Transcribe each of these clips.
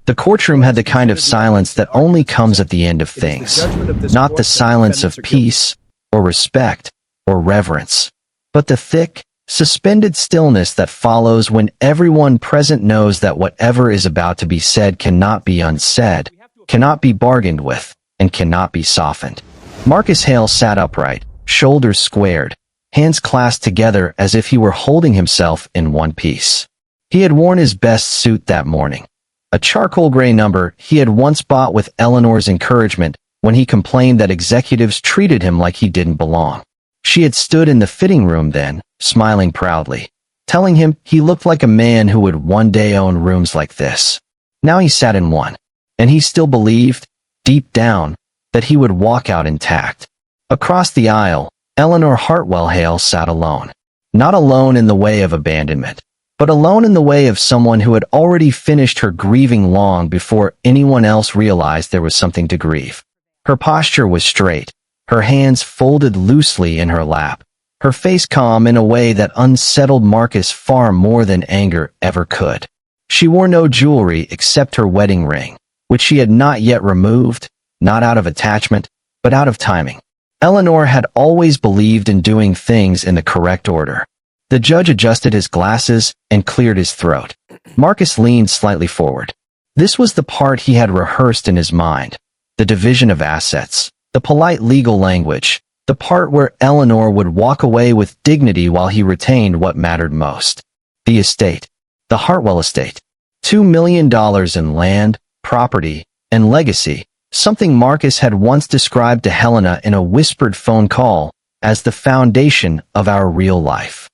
The courtroom had the kind of silence that only comes at the end of things. Not the silence of peace, or respect, or reverence, but the thick, suspended stillness that follows when everyone present knows that whatever is about to be said cannot be unsaid, cannot be bargained with, and cannot be softened. Marcus Hale sat upright, shoulders squared, hands clasped together as if he were holding himself in one piece. He had worn his best suit that morning, a charcoal gray number he had once bought with Eleanor's encouragement when he complained that executives treated him like he didn't belong. She had stood in the fitting room then, smiling proudly, telling him he looked like a man who would one day own rooms like this. Now he sat in one, and he still believed, deep down, that he would walk out intact. Across the aisle, Eleanor Hartwell Hale sat alone. Not alone in the way of abandonment, but alone in the way of someone who had already finished her grieving long before anyone else realized there was something to grieve. Her posture was straight, her hands folded loosely in her lap, her face calm in a way that unsettled Marcus far more than anger ever could. She wore no jewelry except her wedding ring, which she had not yet removed, not out of attachment, but out of timing. Eleanor had always believed in doing things in the correct order. The judge adjusted his glasses and cleared his throat. Marcus leaned slightly forward. This was the part he had rehearsed in his mind. The division of assets, the polite legal language, the part where Eleanor would walk away with dignity while he retained what mattered most. The estate. The Hartwell estate. $2 million in land, property, and legacy, something Marcus had once described to Helena in a whispered phone call as the foundation of our real life.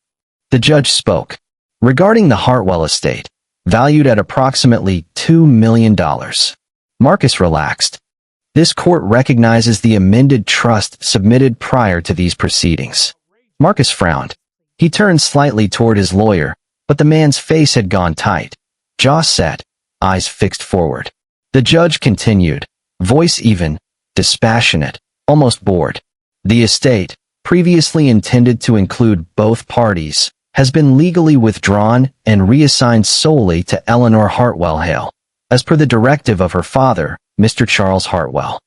The judge spoke. Regarding the Hartwell estate, valued at approximately $2 million. Marcus relaxed. This court recognizes the amended trust submitted prior to these proceedings. Marcus frowned. He turned slightly toward his lawyer, but the man's face had gone tight, jaw set, eyes fixed forward. The judge continued, voice even, dispassionate, almost bored. The estate, previously intended to include both parties, has been legally withdrawn and reassigned solely to Eleanor Hartwell Hale, as per the directive of her father, Mr. Charles Hartwell.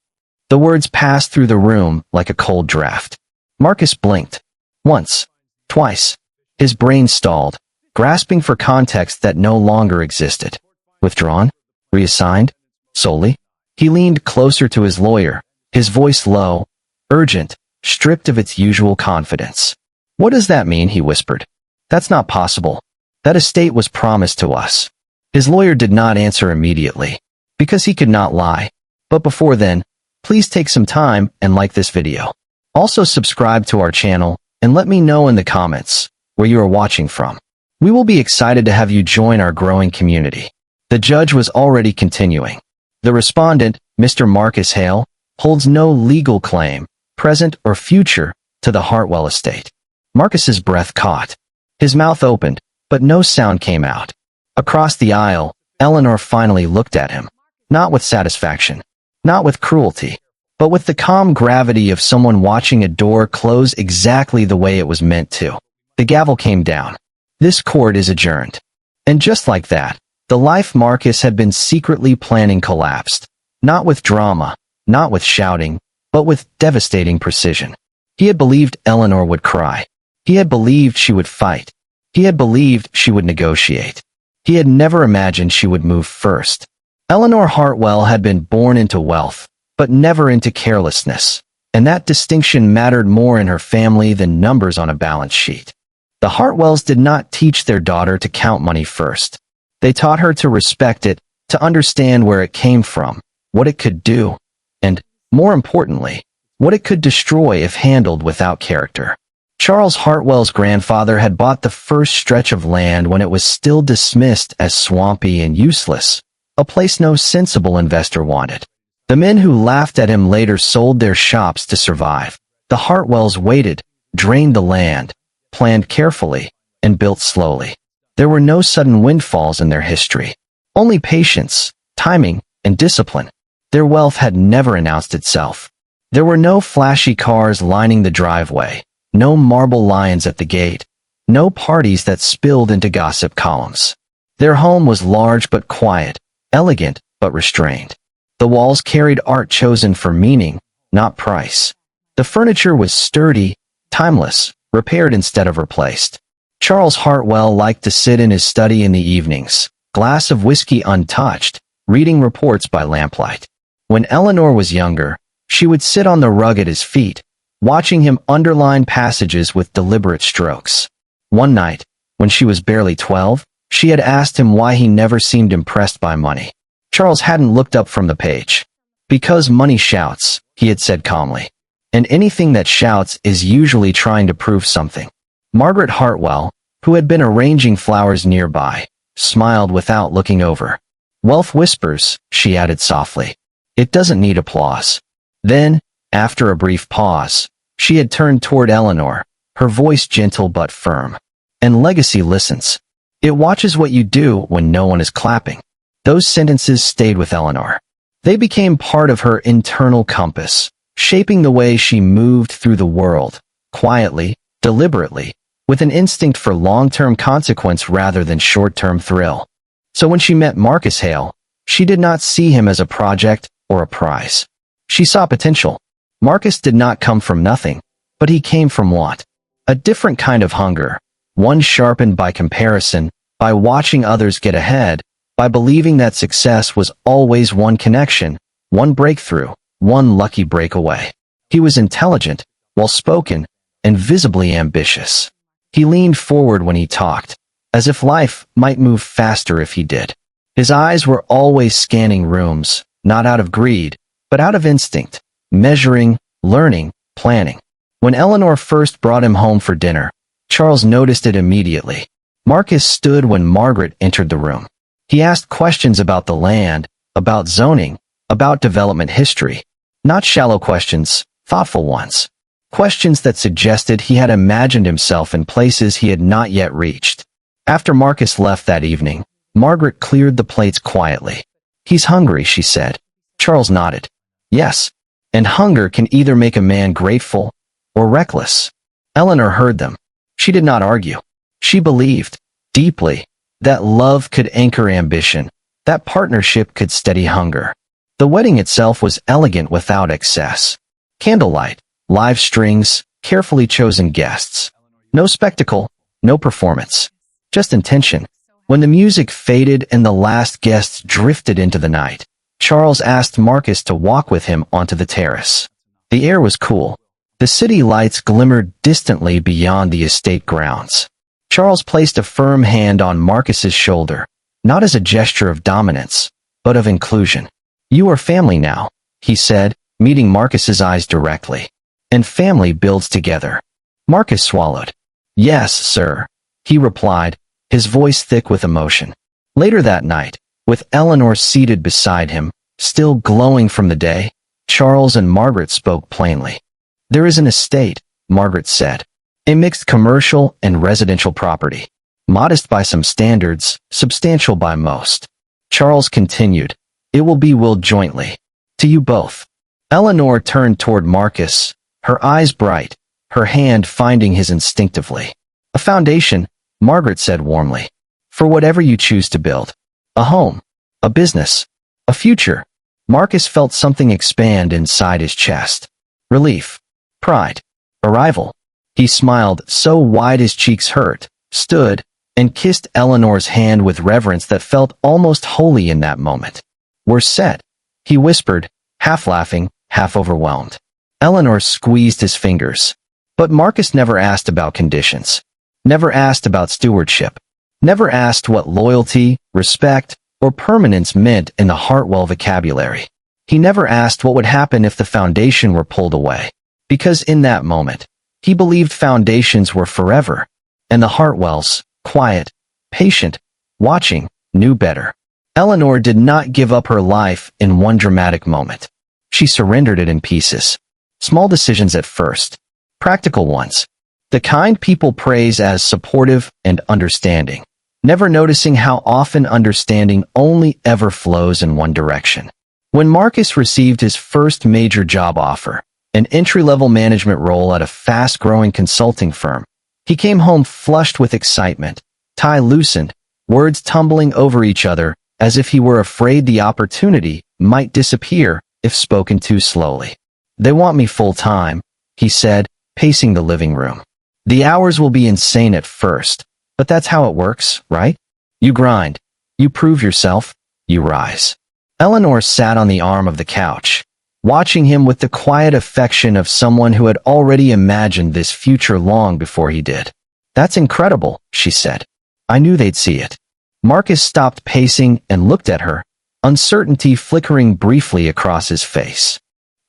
The words passed through the room like a cold draft. Marcus blinked. Once. Twice. His brain stalled, grasping for context that no longer existed. Withdrawn? Reassigned? Solely? He leaned closer to his lawyer, his voice low, urgent, stripped of its usual confidence. What does that mean? He whispered. That's not possible. That estate was promised to us. His lawyer did not answer immediately, because he could not lie. But before then, please take some time and like this video. Also subscribe to our channel and let me know in the comments where you are watching from. We will be excited to have you join our growing community. The judge was already continuing. The respondent, Mr. Marcus Hale, holds no legal claim, present or future, to the Hartwell estate. Marcus's breath caught. His mouth opened, but no sound came out. Across the aisle, Eleanor finally looked at him. Not with satisfaction, not with cruelty, but with the calm gravity of someone watching a door close exactly the way it was meant to. The gavel came down. This court is adjourned. And just like that, the life Marcus had been secretly planning collapsed. Not with drama, not with shouting, but with devastating precision. He had believed Eleanor would cry. He had believed she would fight. He had believed she would negotiate. He had never imagined she would move first. Eleanor Hartwell had been born into wealth, but never into carelessness, and that distinction mattered more in her family than numbers on a balance sheet. The Hartwells did not teach their daughter to count money first. They taught her to respect it, to understand where it came from, what it could do, and, more importantly, what it could destroy if handled without character. Charles Hartwell's grandfather had bought the first stretch of land when it was still dismissed as swampy and useless, a place no sensible investor wanted. The men who laughed at him later sold their shops to survive. The Hartwells waited, drained the land, planned carefully, and built slowly. There were no sudden windfalls in their history. Only patience, timing, and discipline. Their wealth had never announced itself. There were no flashy cars lining the driveway. No marble lions at the gate, no parties that spilled into gossip columns. Their home was large but quiet, elegant but restrained. The walls carried art chosen for meaning, not price. The furniture was sturdy, timeless, repaired instead of replaced. Charles Hartwell liked to sit in his study in the evenings, glass of whiskey untouched, reading reports by lamplight. When Eleanor was younger, she would sit on the rug at his feet, watching him underline passages with deliberate strokes. One night, when she was barely 12, she had asked him why he never seemed impressed by money. Charles hadn't looked up from the page. "Because money shouts," he had said calmly. "And anything that shouts is usually trying to prove something." Margaret Hartwell, who had been arranging flowers nearby, smiled without looking over. "Wealth whispers," she added softly. "It doesn't need applause." Then, after a brief pause, she had turned toward Eleanor, her voice gentle but firm. "And legacy listens. It watches what you do when no one is clapping." Those sentences stayed with Eleanor. They became part of her internal compass, shaping the way she moved through the world, quietly, deliberately, with an instinct for long-term consequence rather than short-term thrill. So when she met Marcus Hale, she did not see him as a project or a prize. She saw potential. Marcus did not come from nothing, but he came from want. A different kind of hunger, one sharpened by comparison, by watching others get ahead, by believing that success was always one connection, one breakthrough, one lucky breakaway. He was intelligent, well-spoken, and visibly ambitious. He leaned forward when he talked, as if life might move faster if he did. His eyes were always scanning rooms, not out of greed, but out of instinct, measuring, learning, planning. When Eleanor first brought him home for dinner, Charles noticed it immediately. Marcus stood when Margaret entered the room. He asked questions about the land, about zoning, about development history. Not shallow questions, thoughtful ones. Questions that suggested he had imagined himself in places he had not yet reached. After Marcus left that evening, Margaret cleared the plates quietly. "He's hungry," she said. Charles nodded. "Yes, and hunger can either make a man grateful or reckless." Eleanor heard them. She did not argue. She believed, deeply, that love could anchor ambition, that partnership could steady hunger. The wedding itself was elegant without excess. Candlelight, live strings, carefully chosen guests. No spectacle, no performance. Just intention. When the music faded and the last guests drifted into the night, Charles asked Marcus to walk with him onto the terrace. The air was cool. The city lights glimmered distantly beyond the estate grounds. Charles placed a firm hand on Marcus's shoulder, not as a gesture of dominance, but of inclusion. "You are family now," he said, meeting Marcus's eyes directly. "And family builds together." Marcus swallowed. "Yes, sir," he replied, his voice thick with emotion. Later that night, with Eleanor seated beside him, still glowing from the day, Charles and Margaret spoke plainly. "There is an estate," Margaret said. "A mixed commercial and residential property. Modest by some standards, substantial by most." Charles continued, "It will be willed jointly. To you both." Eleanor turned toward Marcus, her eyes bright, her hand finding his instinctively. "A foundation," Margaret said warmly, "for whatever you choose to build. A home, a business, a future." Marcus felt something expand inside his chest. Relief, pride, arrival. He smiled so wide his cheeks hurt, stood, and kissed Eleanor's hand with reverence that felt almost holy in that moment. "We're set," he whispered, half laughing, half overwhelmed. Eleanor squeezed his fingers. But Marcus never asked about conditions. Never asked about stewardship. Never asked what loyalty, respect, or permanence meant in the Hartwell vocabulary. He never asked what would happen if the foundation were pulled away. Because in that moment, he believed foundations were forever, and the Hartwells, quiet, patient, watching, knew better. Eleanor did not give up her life in one dramatic moment. She surrendered it in pieces. Small decisions at first, practical ones. The kind people praise as supportive and understanding, never noticing how often understanding only ever flows in one direction. When Marcus received his first major job offer, an entry-level management role at a fast-growing consulting firm, he came home flushed with excitement, tie loosened, words tumbling over each other as if he were afraid the opportunity might disappear if spoken too slowly. "They want me full-time," he said, pacing the living room. "The hours will be insane at first, but that's how it works, right? You grind, you prove yourself, you rise." Eleanor sat on the arm of the couch, watching him with the quiet affection of someone who had already imagined this future long before he did. "That's incredible," she said. "I knew they'd see it." Marcus stopped pacing and looked at her, uncertainty flickering briefly across his face.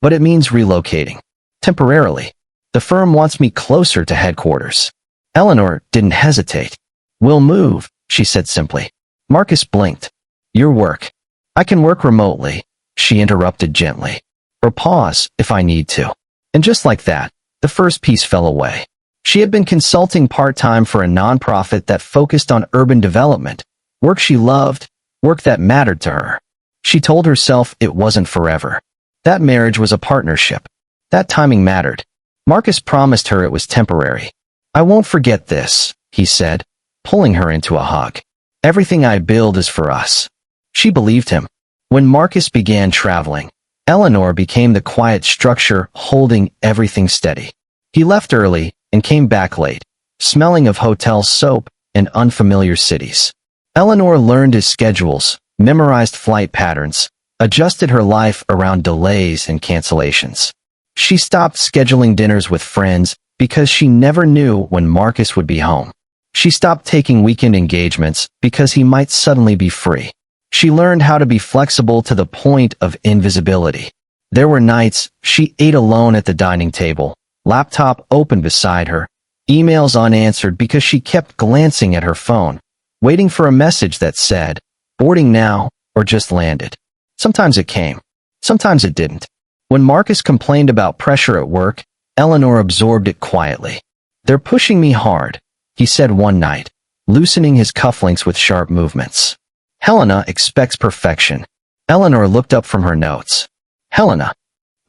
"But it means relocating. Temporarily. The firm wants me closer to headquarters." Eleanor didn't hesitate. "We'll move," she said simply. Marcus blinked. "Your work. I can work remotely," she interrupted gently. "Or pause if I need to." And just like that, the first piece fell away. She had been consulting part-time for a nonprofit that focused on urban development, work she loved, work that mattered to her. She told herself it wasn't forever. That marriage was a partnership. That timing mattered. Marcus promised her it was temporary. "I won't forget this," he said, pulling her into a hug. "Everything I build is for us." She believed him. When Marcus began traveling, Eleanor became the quiet structure holding everything steady. He left early and came back late, smelling of hotel soap and unfamiliar cities. Eleanor learned his schedules, memorized flight patterns, adjusted her life around delays and cancellations. She stopped scheduling dinners with friends because she never knew when Marcus would be home. She stopped taking weekend engagements because he might suddenly be free. She learned how to be flexible to the point of invisibility. There were nights she ate alone at the dining table, laptop open beside her, emails unanswered because she kept glancing at her phone, waiting for a message that said, "Boarding now," or just landed. Sometimes it came. Sometimes it didn't. When Marcus complained about pressure at work, Eleanor absorbed it quietly. "They're pushing me hard," he said one night, loosening his cufflinks with sharp movements. "Helena expects perfection." Eleanor looked up from her notes. "Helena."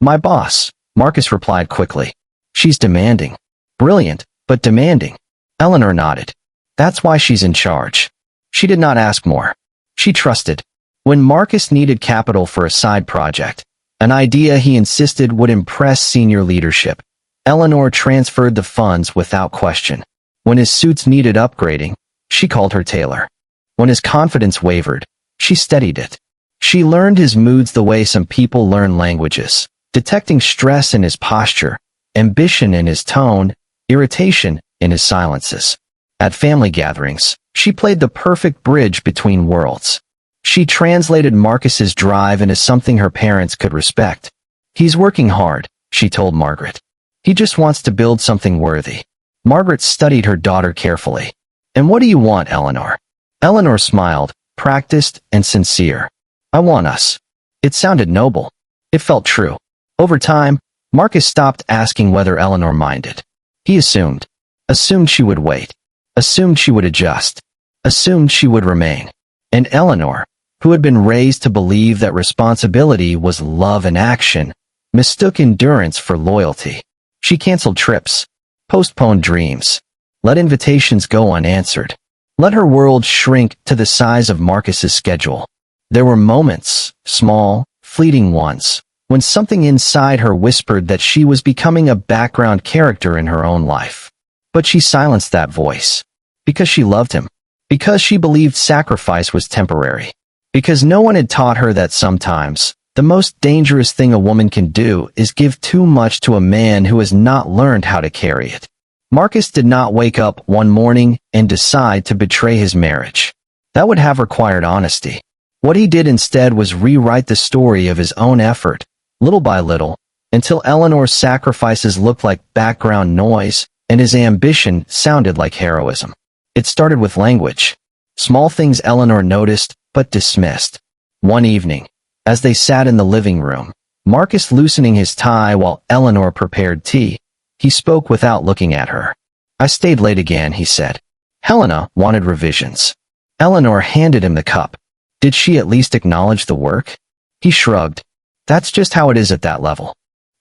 "My boss," Marcus replied quickly. "She's demanding." "Brilliant, but demanding." Eleanor nodded. "That's why she's in charge." She did not ask more. She trusted. When Marcus needed capital for a side project, an idea he insisted would impress senior leadership, Eleanor transferred the funds without question. When his suits needed upgrading, she called her tailor. When his confidence wavered, she steadied it. She learned his moods the way some people learn languages, detecting stress in his posture, ambition in his tone, irritation in his silences. At family gatherings, she played the perfect bridge between worlds. She translated Marcus's drive into something her parents could respect. "He's working hard," she told Margaret. "He just wants to build something worthy." Margaret studied her daughter carefully. "And what do you want, Eleanor?" Eleanor smiled, practiced and sincere. "I want us." It sounded noble. It felt true. Over time, Marcus stopped asking whether Eleanor minded. He assumed. Assumed she would wait. Assumed she would adjust. Assumed she would remain. And Eleanor, who had been raised to believe that responsibility was love in action, mistook endurance for loyalty. She canceled trips, postponed dreams, let invitations go unanswered, let her world shrink to the size of Marcus's schedule. There were moments, small, fleeting ones, when something inside her whispered that she was becoming a background character in her own life. But she silenced that voice. Because she loved him. Because she believed sacrifice was temporary. Because no one had taught her that sometimes, the most dangerous thing a woman can do is give too much to a man who has not learned how to carry it. Marcus did not wake up one morning and decide to betray his marriage. That would have required honesty. What he did instead was rewrite the story of his own effort, little by little, until Eleanor's sacrifices looked like background noise and his ambition sounded like heroism. It started with language. Small things Eleanor noticed but dismissed. One evening, as they sat in the living room, Marcus loosening his tie while Eleanor prepared tea, he spoke without looking at her. "I stayed late again," he said. Helena wanted revisions. Eleanor handed him the cup. Did she at least acknowledge the work? He shrugged. "That's just how it is at that level.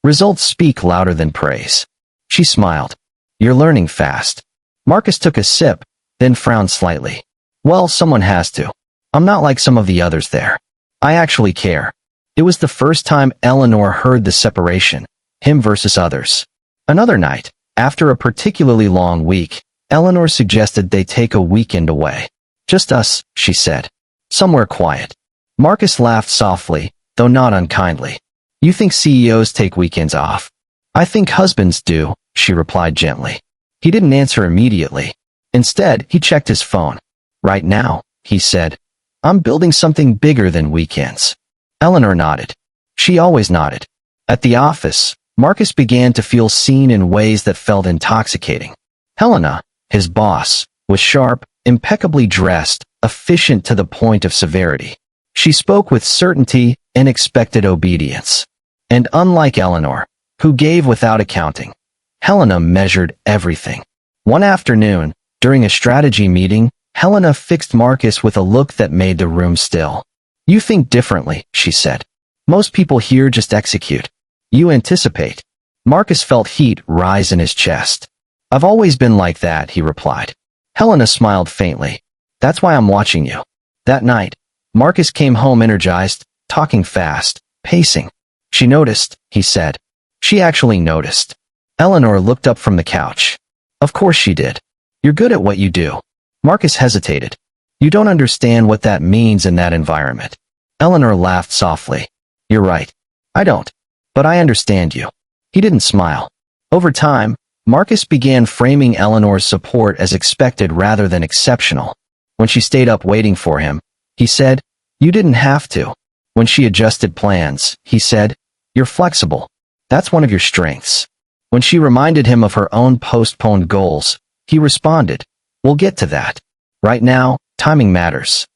Results speak louder than praise." She smiled. "You're learning fast." Marcus took a sip, then frowned slightly. "Well, someone has to." I'm not like some of the others there. I actually care. It was the first time Eleanor heard the separation, him versus others. Another night, after a particularly long week, Eleanor suggested they take a weekend away. Just us, she said. Somewhere quiet. Marcus laughed softly, though not unkindly. You think CEOs take weekends off? I think husbands do, she replied gently. He didn't answer immediately. Instead, he checked his phone. Right now, he said. I'm building something bigger than weekends. Eleanor nodded. She always nodded. At the office, Marcus began to feel seen in ways that felt intoxicating. Helena, his boss, was sharp, impeccably dressed, efficient to the point of severity. She spoke with certainty and expected obedience. And unlike Eleanor, who gave without accounting, Helena measured everything. One afternoon, during a strategy meeting, Helena fixed Marcus with a look that made the room still. You think differently, she said. Most people here just execute. You anticipate. Marcus felt heat rise in his chest. I've always been like that, he replied. Helena smiled faintly. That's why I'm watching you. That night, Marcus came home energized, talking fast, pacing. She noticed, he said. She actually noticed. Eleanor looked up from the couch. Of course she did. You're good at what you do. Marcus hesitated. You don't understand what that means in that environment. Eleanor laughed softly. You're right. I don't. But I understand you. He didn't smile. Over time, Marcus began framing Eleanor's support as expected rather than exceptional. When she stayed up waiting for him, he said, you didn't have to. When she adjusted plans, he said, you're flexible. That's one of your strengths. When she reminded him of her own postponed goals, he responded, we'll get to that. Right now, timing matters.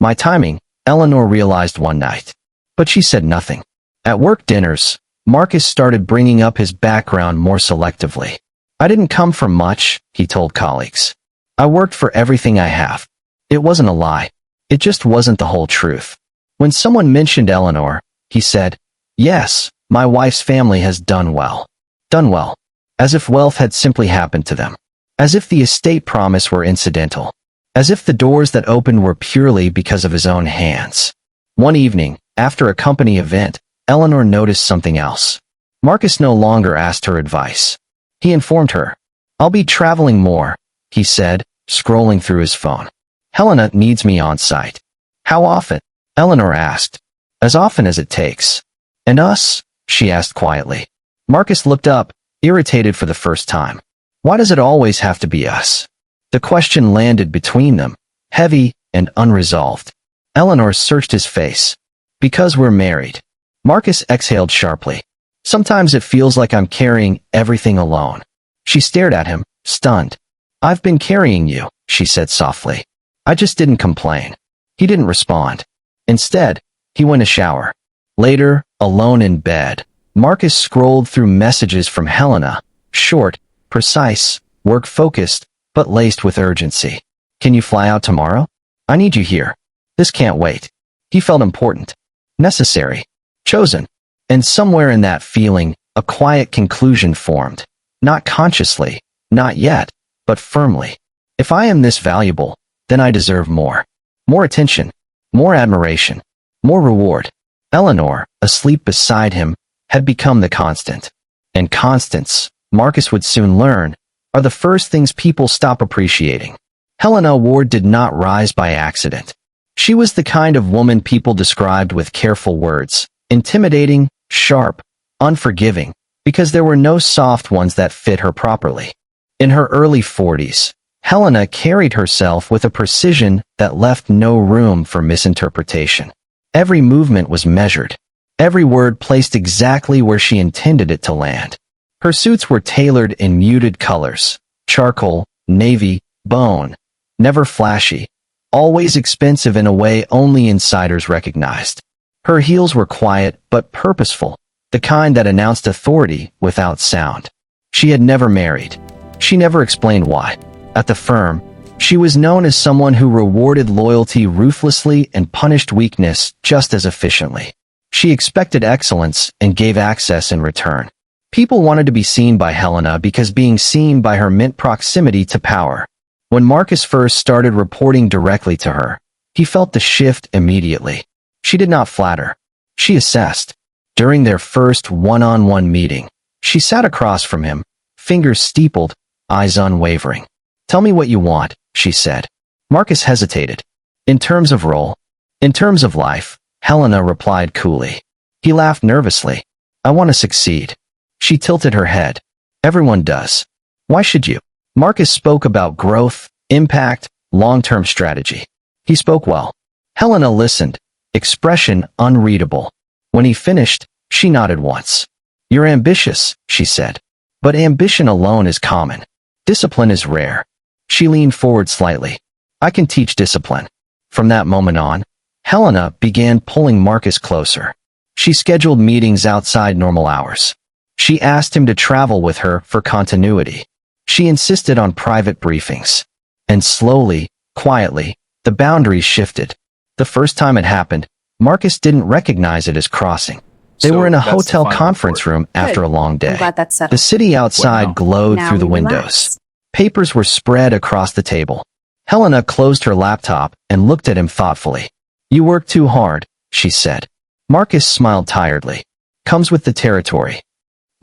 My timing, Eleanor realized one night. But she said nothing. At work dinners, Marcus started bringing up his background more selectively. I didn't come from much, he told colleagues. I worked for everything I have. It wasn't a lie. It just wasn't the whole truth. When someone mentioned Eleanor, he said, yes, my wife's family has done well. Done well. As if wealth had simply happened to them. As if the estate promise were incidental. As if the doors that opened were purely because of his own hands. One evening, after a company event, Eleanor noticed something else. Marcus no longer asked her advice. He informed her. I'll be traveling more, he said, scrolling through his phone. Helena needs me on site. How often? Eleanor asked. As often as it takes. And us? She asked quietly. Marcus looked up, irritated for the first time. Why does it always have to be us? The question landed between them, heavy and unresolved. Eleanor searched his face. Because we're married. Marcus exhaled sharply. Sometimes it feels like I'm carrying everything alone. She stared at him, stunned. I've been carrying you, she said softly. I just didn't complain. He didn't respond. Instead, he went to shower. Later, alone in bed, Marcus scrolled through messages from Helena, short, precise, work-focused, but laced with urgency. Can you fly out tomorrow? I need you here. This can't wait. He felt important. Necessary. Chosen. And somewhere in that feeling, a quiet conclusion formed. Not consciously, not yet, but firmly. If I am this valuable, then I deserve more. More attention. More admiration. More reward. Eleanor, asleep beside him, had become the constant. And constants, Marcus would soon learn, are the first things people stop appreciating. Helena Ward did not rise by accident. She was the kind of woman people described with careful words, intimidating, sharp, unforgiving, because there were no soft ones that fit her properly. In her early 40s, Helena carried herself with a precision that left no room for misinterpretation. Every movement was measured. Every word placed exactly where she intended it to land. Her suits were tailored in muted colors, charcoal, navy, bone, never flashy, always expensive in a way only insiders recognized. Her heels were quiet but purposeful, the kind that announced authority without sound. She had never married. She never explained why. At the firm, she was known as someone who rewarded loyalty ruthlessly and punished weakness just as efficiently. She expected excellence and gave access in return. People wanted to be seen by Helena because being seen by her meant proximity to power. When Marcus first started reporting directly to her, He felt the shift immediately. She did not flatter. She assessed. During their first one-on-one meeting, she sat across from him, fingers steepled, eyes unwavering. "Tell me what you want," she said. Marcus hesitated. "In terms of role?" "In terms of life," Helena replied coolly. He laughed nervously. "I want to succeed." She tilted her head. "Everyone does. Why should you?" Marcus spoke about growth, impact, long-term strategy. He spoke well. Helena listened, expression unreadable. When he finished, she nodded once. "You're ambitious," she said. "But ambition alone is common. Discipline is rare." She leaned forward slightly. "I can teach discipline." From that moment on, Helena began pulling Marcus closer. She scheduled meetings outside normal hours. She asked him to travel with her for continuity. She insisted on private briefings. And slowly, quietly, the boundaries shifted. The first time it happened, Marcus didn't recognize it as crossing. They were in a hotel conference room after a long day. I'm glad that's settled. The city outside glowed Now through the we windows. relax. Papers were spread across the table. Helena closed her laptop and looked at him thoughtfully. "You work too hard," she said. Marcus smiled tiredly. "Comes with the territory."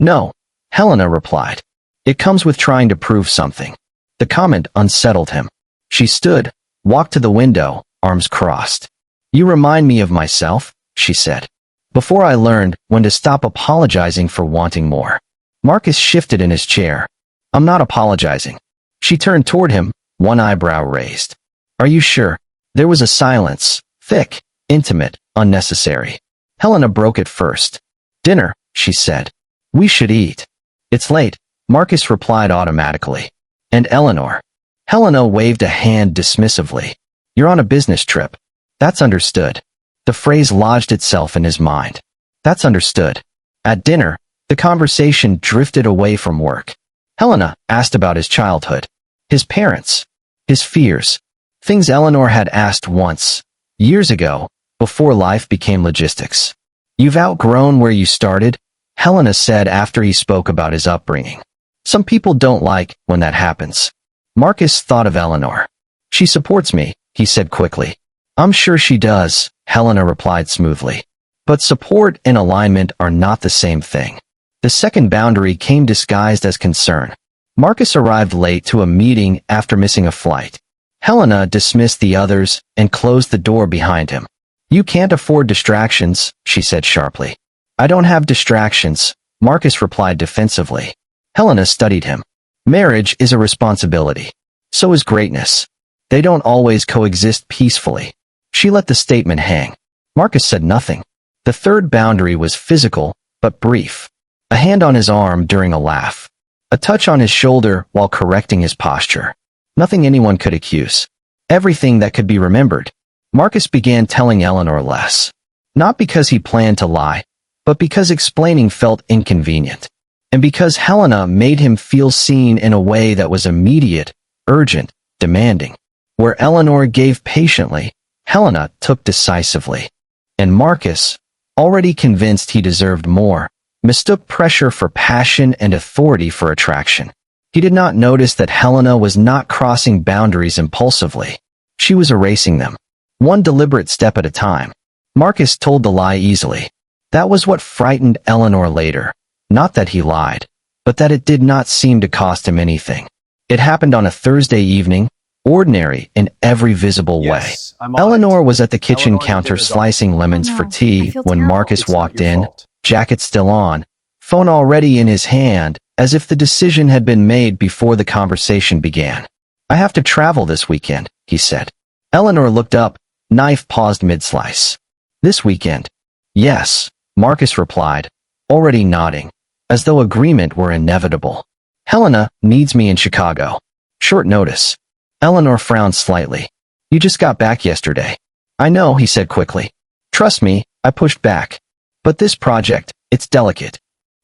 "No," Helena replied. "It comes with trying to prove something." The comment unsettled him. She stood, walked to the window, arms crossed. "You remind me of myself," she said. "Before I learned when to stop apologizing for wanting more." Marcus shifted in his chair. "I'm not apologizing." She turned toward him, one eyebrow raised. "Are you sure?" There was a silence, thick, intimate, unnecessary. Helena broke it first. "Dinner," she said. "We should eat." "It's late," Marcus replied automatically. "And Eleanor?" Helena waved a hand dismissively. "You're on a business trip." "That's understood." The phrase lodged itself in his mind. "That's understood." At dinner, the conversation drifted away from work. Helena asked about his childhood, his parents, his fears, things Eleanor had asked once, years ago, before life became logistics. "You've outgrown where you started," Helena said after he spoke about his upbringing. "Some people don't like when that happens." Marcus thought of Eleanor. "She supports me," he said quickly. "I'm sure she does," Helena replied smoothly. But support and alignment are not the same thing. The second boundary came disguised as concern. Marcus arrived late to a meeting after missing a flight. Helena dismissed the others and closed the door behind him. "You can't afford distractions," she said sharply. "I don't have distractions," Marcus replied defensively. Helena studied him. "Marriage is a responsibility. So is greatness. They don't always coexist peacefully." She let the statement hang. Marcus said nothing. The third boundary was physical, but brief. A hand on his arm during a laugh. A touch on his shoulder while correcting his posture. Nothing anyone could accuse. Everything that could be remembered. Marcus began telling Eleanor less. Not because he planned to lie, but because explaining felt inconvenient. And because Helena made him feel seen in a way that was immediate, urgent, demanding. Where Eleanor gave patiently, Helena took decisively. And Marcus, already convinced he deserved more, mistook pressure for passion and authority for attraction. He did not notice that Helena was not crossing boundaries impulsively. She was erasing them, one deliberate step at a time. Marcus told the lie easily. That was what frightened Eleanor later. Not that he lied, but that it did not seem to cost him anything. It happened on a Thursday evening, ordinary in every visible way. Eleanor was at the kitchen counter slicing lemons for tea when Marcus walked in, jacket still on, phone already in his hand, as if the decision had been made before the conversation began. "I have to travel this weekend," he said. Eleanor looked up, knife paused mid-slice. "This weekend?" "Yes," Marcus replied, already nodding, as though agreement were inevitable. "Helena needs me in Chicago. Short notice." Eleanor frowned slightly. "You just got back yesterday." "I know," he said quickly. "Trust me, I pushed back. But this project, it's delicate."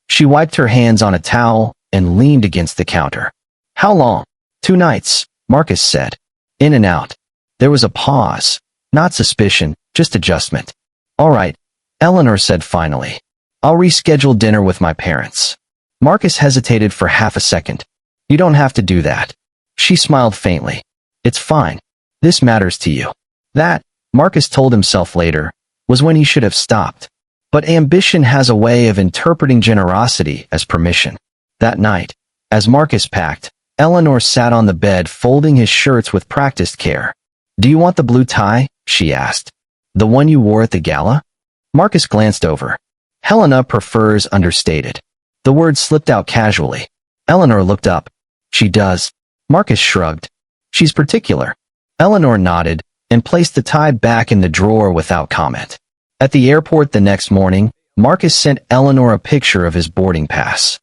She wiped her hands on a towel and leaned against the counter. "How long?" "2 nights," Marcus said. "In and out." There was a pause. Not suspicion, just adjustment. "All right," Eleanor said finally. "I'll reschedule dinner with my parents." Marcus hesitated for half a second. "You don't have to do that." She smiled faintly. "It's fine. This matters to you." "That," Marcus told himself later, was when he should have stopped. But ambition has a way of interpreting generosity as permission. That night, as Marcus packed, Eleanor sat on the bed folding his shirts with practiced care. "Do you want the blue tie?" she asked. "The one you wore at the gala?" Marcus glanced over. "Helena prefers understated." The word slipped out casually. Eleanor looked up. "She does." Marcus shrugged. "She's particular." Eleanor nodded and placed the tie back in the drawer without comment. At the airport the next morning, Marcus sent Eleanor a picture of his boarding pass.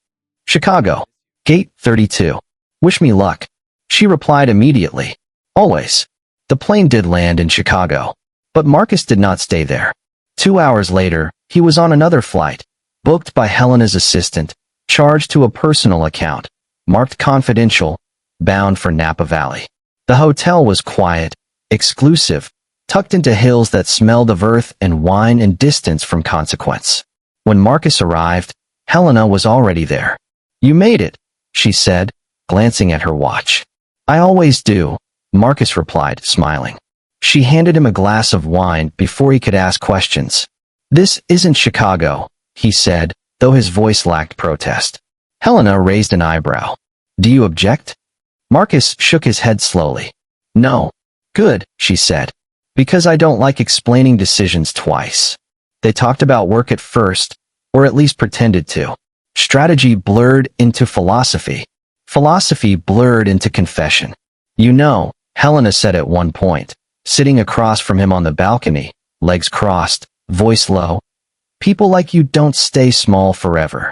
"Chicago. Gate 32. Wish me luck." She replied immediately. "Always." The plane did land in Chicago. But Marcus did not stay there. 2 hours later, he was on another flight, booked by Helena's assistant, charged to a personal account, marked confidential, bound for Napa Valley. The hotel was quiet, exclusive, tucked into hills that smelled of earth and wine and distance from consequence. When Marcus arrived, Helena was already there. "You made it," she said, glancing at her watch. "I always do," Marcus replied, smiling. She handed him a glass of wine before he could ask questions. "This isn't Chicago," he said, though his voice lacked protest. Helena raised an eyebrow. "Do you object?" Marcus shook his head slowly. "No." "Good," she said. "Because I don't like explaining decisions twice." They talked about work at first, or at least pretended to. Strategy blurred into philosophy. Philosophy blurred into confession. "You know," Helena said at one point, sitting across from him on the balcony, legs crossed, voice low, "people like you don't stay small forever."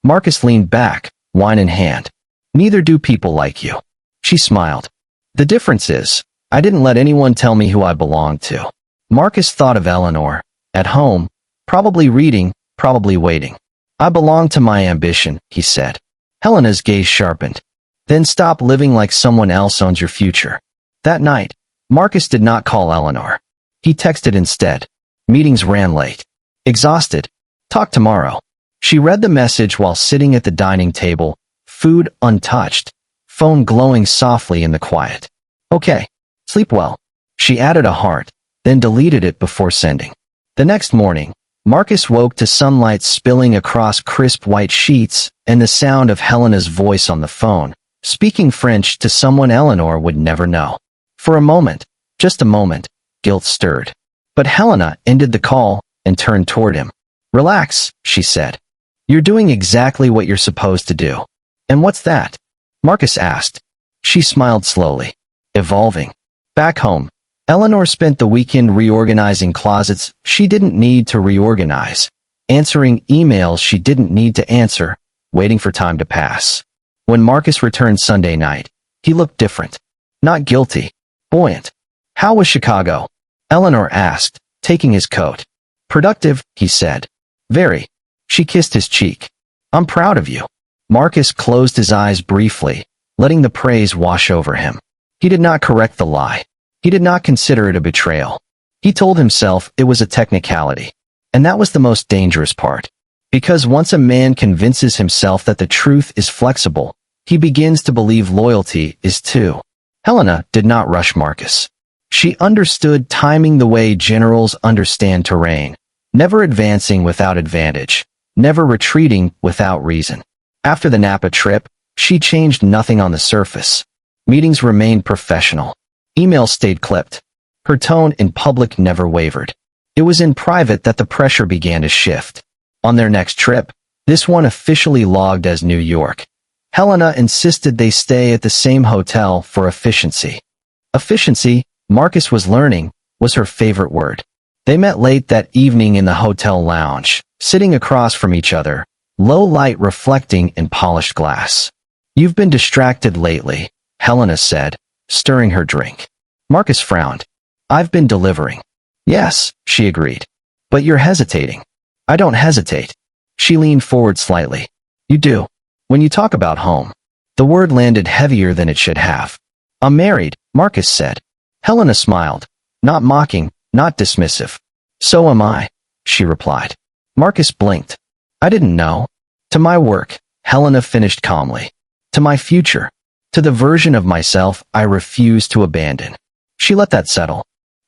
Marcus leaned back, wine in hand. "Neither do people like you." She smiled. "The difference is, I didn't let anyone tell me who I belonged to." Marcus thought of Eleanor, at home, probably reading, probably waiting. "I belong to my ambition," he said. Helena's gaze sharpened. "Then stop living like someone else owns your future." That night, Marcus did not call Eleanor. He texted instead. Meetings ran late. "Exhausted. Talk tomorrow." She read the message while sitting at the dining table, food untouched, phone glowing softly in the quiet. "Okay. Sleep well." She added a heart, then deleted it before sending. The next morning, Marcus woke to sunlight spilling across crisp white sheets and the sound of Helena's voice on the phone, speaking French to someone Eleanor would never know. For a moment, just a moment, guilt stirred. But Helena ended the call and turned toward him. "Relax," she said. "You're doing exactly what you're supposed to do." "And what's that?" Marcus asked. She smiled slowly. "Evolving." Back home, Eleanor spent the weekend reorganizing closets she didn't need to reorganize, answering emails she didn't need to answer, waiting for time to pass. When Marcus returned Sunday night, he looked different. Not guilty. Buoyant. "How was Chicago?" Eleanor asked, taking his coat. "Productive," he said. "Very." She kissed his cheek. "I'm proud of you." Marcus closed his eyes briefly, letting the praise wash over him. He did not correct the lie. He did not consider it a betrayal. He told himself it was a technicality. And that was the most dangerous part. Because once a man convinces himself that the truth is flexible, he begins to believe loyalty is too. Helena did not rush Marcus. She understood timing the way generals understand terrain, never advancing without advantage, never retreating without reason. After the Napa trip, she changed nothing on the surface. Meetings remained professional. Emails stayed clipped. Her tone in public never wavered. It was in private that the pressure began to shift. On their next trip, this one officially logged as New York. Helena insisted they stay at the same hotel for efficiency. Efficiency, Marcus was learning, was her favorite word. They met late that evening in the hotel lounge, sitting across from each other, low light reflecting in polished glass. "You've been distracted lately," Helena said, stirring her drink. Marcus frowned. "I've been delivering." "Yes," she agreed. "But you're hesitating." "I don't hesitate." She leaned forward slightly. "You do. When you talk about home." The word landed heavier than it should have. "I'm married," Marcus said. Helena smiled. Not mocking, not dismissive. "So am I," she replied. Marcus blinked. "I didn't know." "To my work," Helena finished calmly. "To my future. To the version of myself I refuse to abandon." She let that settle.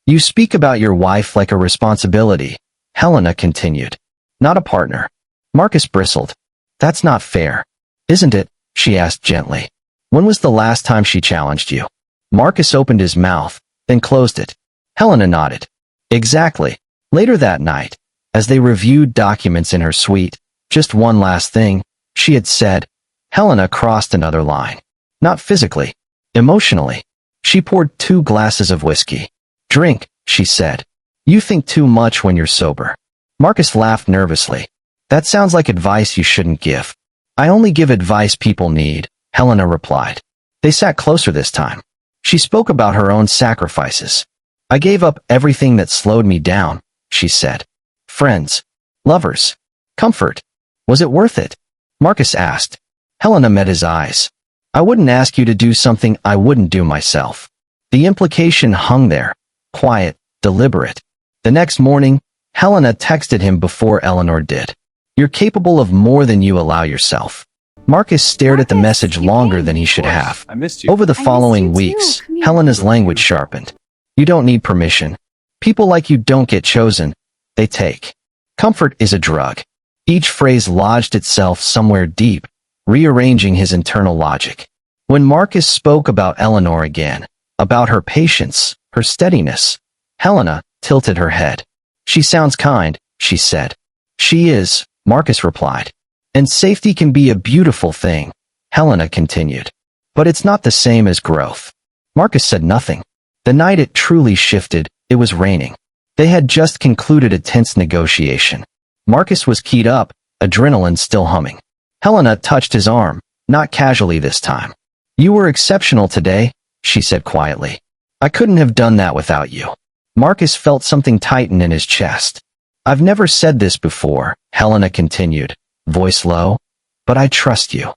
You speak about your wife like a responsibility, Helena continued. Not a partner. Marcus bristled. That's not fair. Isn't it? She asked gently. When was the last time she challenged you? Marcus opened his mouth, then closed it. Helena nodded. Exactly. Later that night, as they reviewed documents in her suite, just one last thing, she had said, Helena crossed another line. Not physically, emotionally. She poured 2 glasses of whiskey. Drink, she said. You think too much when you're sober. Marcus laughed nervously. That sounds like advice you shouldn't give. I only give advice people need, Helena replied. They sat closer this time. She spoke about her own sacrifices. I gave up everything that slowed me down, she said. Friends. Lovers. Comfort. Was it worth it? Marcus asked. Helena met his eyes. I wouldn't ask you to do something I wouldn't do myself. The implication hung there. Quiet, deliberate. The next morning, Helena texted him before Eleanor did. You're capable of more than you allow yourself. Marcus stared at the message longer than he should have. I missed you. Over the following weeks, Helena's language sharpened. You don't need permission. People like you don't get chosen. They take. Comfort is a drug. Each phrase lodged itself somewhere deep, rearranging his internal logic. When Marcus spoke about Eleanor again, about her patience, her steadiness, Helena tilted her head. She sounds kind, she said. She is, Marcus replied. And safety can be a beautiful thing, Helena continued. But it's not the same as growth. Marcus said nothing. The night it truly shifted, it was raining. They had just concluded a tense negotiation. Marcus was keyed up, adrenaline still humming. Helena touched his arm, not casually this time. You were exceptional today, she said quietly. I couldn't have done that without you. Marcus felt something tighten in his chest. I've never said this before, Helena continued, voice low, but I trust you.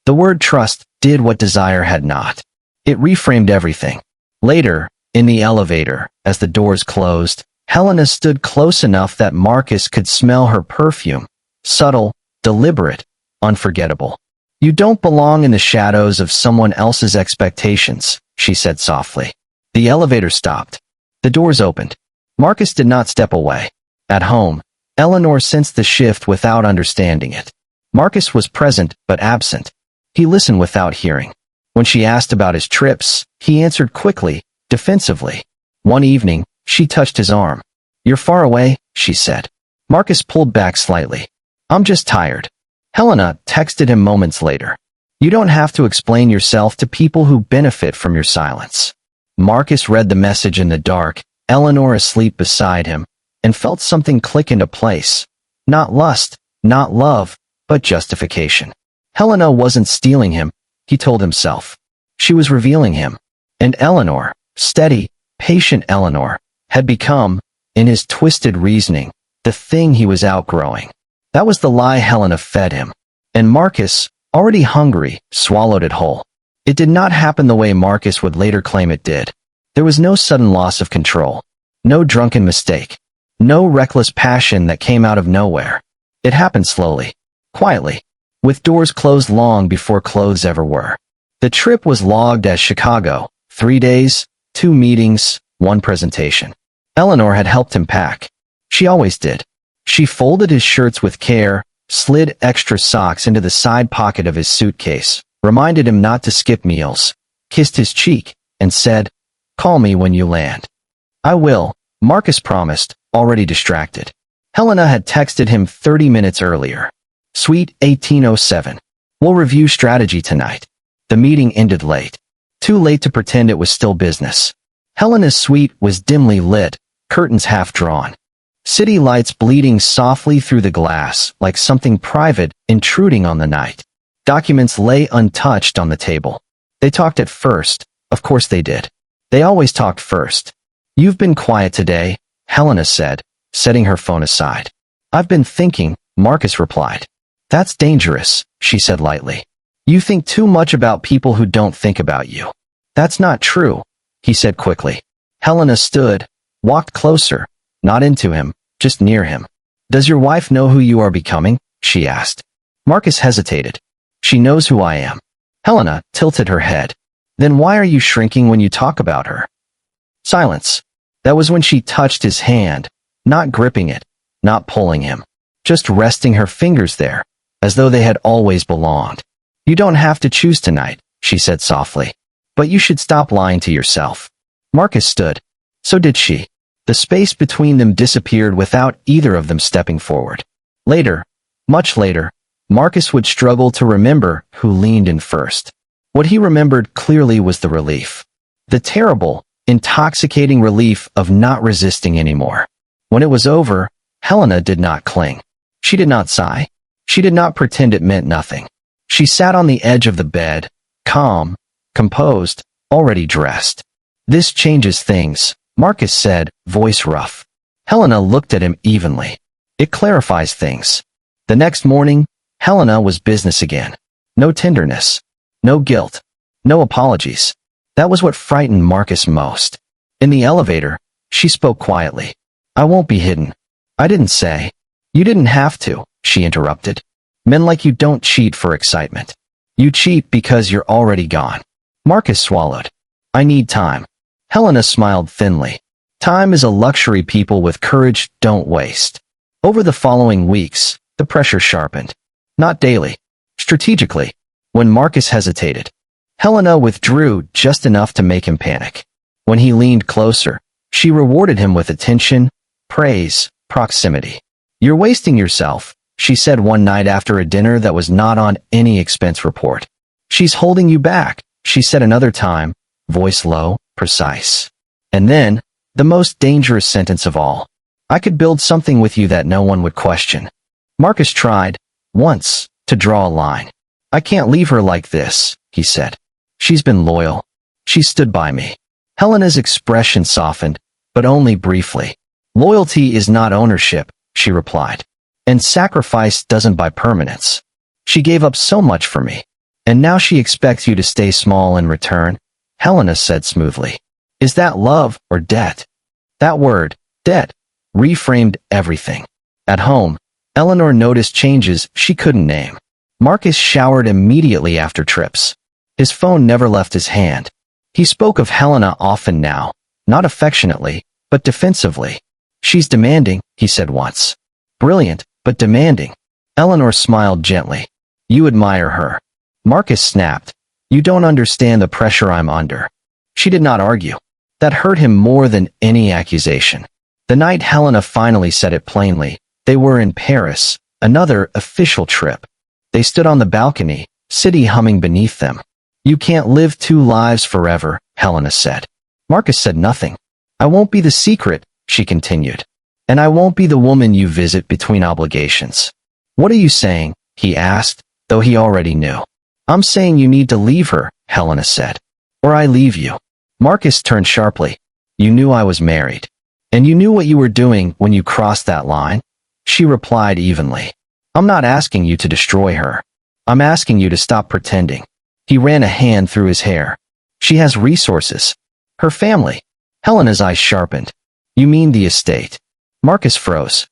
The word trust did what desire had not. It reframed everything. Later, in the elevator, as the doors closed, Helena stood close enough that Marcus could smell her perfume. Subtle, deliberate, unforgettable. You don't belong in the shadows of someone else's expectations, she said softly. The elevator stopped. The doors opened. Marcus did not step away. At home, Eleanor sensed the shift without understanding it. Marcus was present but absent. He listened without hearing. When she asked about his trips, he answered quickly, defensively. One evening, she touched his arm. You're far away, she said. Marcus pulled back slightly. I'm just tired. Helena texted him moments later. You don't have to explain yourself to people who benefit from your silence. Marcus read the message in the dark, Eleanor asleep beside him, and felt something click into place. Not lust, not love, but justification. Helena wasn't stealing him, he told himself. She was revealing him. And Eleanor, steady, patient Eleanor, had become, in his twisted reasoning, the thing he was outgrowing. That was the lie Helena fed him. And Marcus, already hungry, swallowed it whole. It did not happen the way Marcus would later claim it did. There was no sudden loss of control. No drunken mistake. No reckless passion that came out of nowhere. It happened slowly. Quietly. With doors closed long before clothes ever were. The trip was logged as Chicago. 3 days, 2 meetings, 1 presentation. Eleanor had helped him pack. She always did. She folded his shirts with care, slid extra socks into the side pocket of his suitcase, reminded him not to skip meals, kissed his cheek, and said, call me when you land. I will, Marcus promised, already distracted. Helena had texted him 30 minutes earlier. Suite 1807. We'll review strategy tonight. The meeting ended late. Too late to pretend it was still business. Helena's suite was dimly lit, curtains half drawn. City lights bleeding softly through the glass like something private intruding on the night. Documents lay untouched on the table. They talked at first. Of course they did. They always talked first. You've been quiet today, Helena said, setting her phone aside. I've been thinking, Marcus replied. That's dangerous, she said lightly. You think too much about people who don't think about you. That's not true, he said quickly. Helena stood, walked closer, not into him, just near him. Does your wife know who you are becoming? She asked. Marcus hesitated. She knows who I am. Helena tilted her head. Then why are you shrinking when you talk about her? Silence. That was when she touched his hand, not gripping it, not pulling him, just resting her fingers there, as though they had always belonged. "You don't have to choose tonight," she said softly. "But you should stop lying to yourself." Marcus stood. So did she. The space between them disappeared without either of them stepping forward. Later, much later, Marcus would struggle to remember who leaned in first. What he remembered clearly was the relief. The terrible, intoxicating relief of not resisting anymore. When it was over, Helena did not cling. She did not sigh. She did not pretend it meant nothing. She sat on the edge of the bed, calm, composed, already dressed. "This changes things," Marcus said, voice rough. Helena looked at him evenly. "It clarifies things." The next morning, Helena was business again. No tenderness. No guilt. No apologies. That was what frightened Marcus most. In the elevator, she spoke quietly. "I won't be hidden." "I didn't say." "You didn't have to," she interrupted. "Men like you don't cheat for excitement. You cheat because you're already gone." Marcus swallowed. "I need time." Helena smiled thinly. "Time is a luxury people with courage don't waste." Over the following weeks, the pressure sharpened. Not daily. Strategically. When Marcus hesitated, Helena withdrew just enough to make him panic. When he leaned closer, she rewarded him with attention, praise, proximity. "You're wasting yourself," she said one night after a dinner that was not on any expense report. "She's holding you back," she said another time, voice low, precise. And then, the most dangerous sentence of all. "I could build something with you that no one would question." Marcus tried, once, to draw a line. "I can't leave her like this," he said. "She's been loyal. She stood by me." Helena's expression softened, but only briefly. "Loyalty is not ownership," she replied. "And sacrifice doesn't buy permanence. She gave up so much for me. And now she expects you to stay small in return," Helena said smoothly. "Is that love or debt?" That word, debt, reframed everything. At home, Eleanor noticed changes she couldn't name. Marcus showered immediately after trips. His phone never left his hand. He spoke of Helena often now, not affectionately, but defensively. "She's demanding," he said once. "Brilliant, but demanding." Eleanor smiled gently. "You admire her." Marcus snapped. "You don't understand the pressure I'm under." She did not argue. That hurt him more than any accusation. The night Helena finally said it plainly, they were in Paris, another official trip. They stood on the balcony, city humming beneath them. "You can't live two lives forever," Helena said. Marcus said nothing. "I won't be the secret," she continued. "And I won't be the woman you visit between obligations." "What are you saying?" he asked, though he already knew. "I'm saying you need to leave her," Helena said. "Or I leave you." Marcus turned sharply. "You knew I was married. And you knew what you were doing when you crossed that line?" She replied evenly. "I'm not asking you to destroy her. I'm asking you to stop pretending." He ran a hand through his hair. "She has resources. Her family." Helena's eyes sharpened. "You mean the estate?" Marcus froze.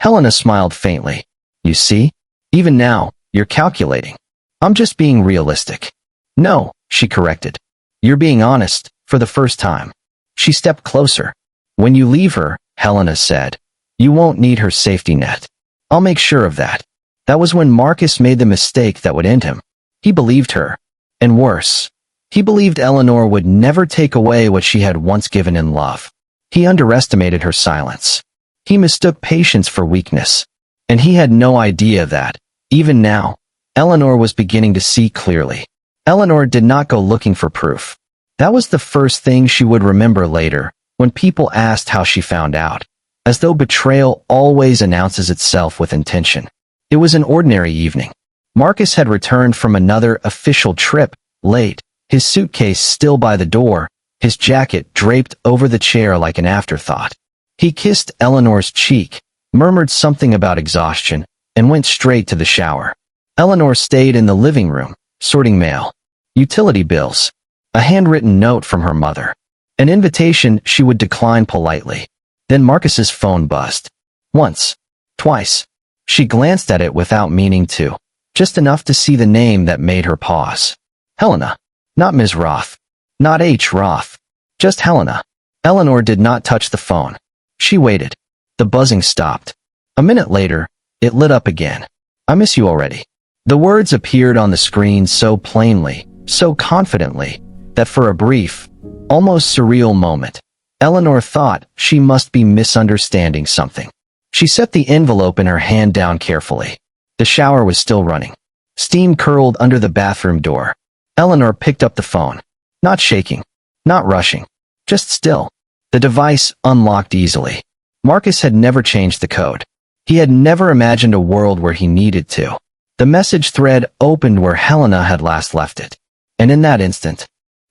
Helena smiled faintly. "You see? Even now, you're calculating." "I'm just being realistic." "No," she corrected. "You're being honest, for the first time." She stepped closer. "When you leave her," Helena said, "you won't need her safety net. I'll make sure of that." That was when Marcus made the mistake that would end him. He believed her. And worse, he believed Eleanor would never take away what she had once given in love. He underestimated her silence. He mistook patience for weakness. And he had no idea that, even now, Eleanor was beginning to see clearly. Eleanor did not go looking for proof. That was the first thing she would remember later, when people asked how she found out. As though betrayal always announces itself with intention. It was an ordinary evening. Marcus had returned from another official trip, late, his suitcase still by the door, his jacket draped over the chair like an afterthought. He kissed Eleanor's cheek, murmured something about exhaustion, and went straight to the shower. Eleanor stayed in the living room, sorting mail, utility bills, a handwritten note from her mother, an invitation she would decline politely. Then Marcus's phone buzzed. Once. Twice. She glanced at it without meaning to. Just enough to see the name that made her pause. Helena. Not Ms. Roth. Not H. Roth. Just Helena. Eleanor did not touch the phone. She waited. The buzzing stopped. A minute later, it lit up again. "I miss you already." The words appeared on the screen so plainly, so confidently, that for a brief, almost surreal moment, Eleanor thought she must be misunderstanding something. She set the envelope in her hand down carefully. The shower was still running. Steam curled under the bathroom door. Eleanor picked up the phone. Not shaking. Not rushing. Just still. The device unlocked easily. Marcus had never changed the code. He had never imagined a world where he needed to. The message thread opened where Helena had last left it. And in that instant,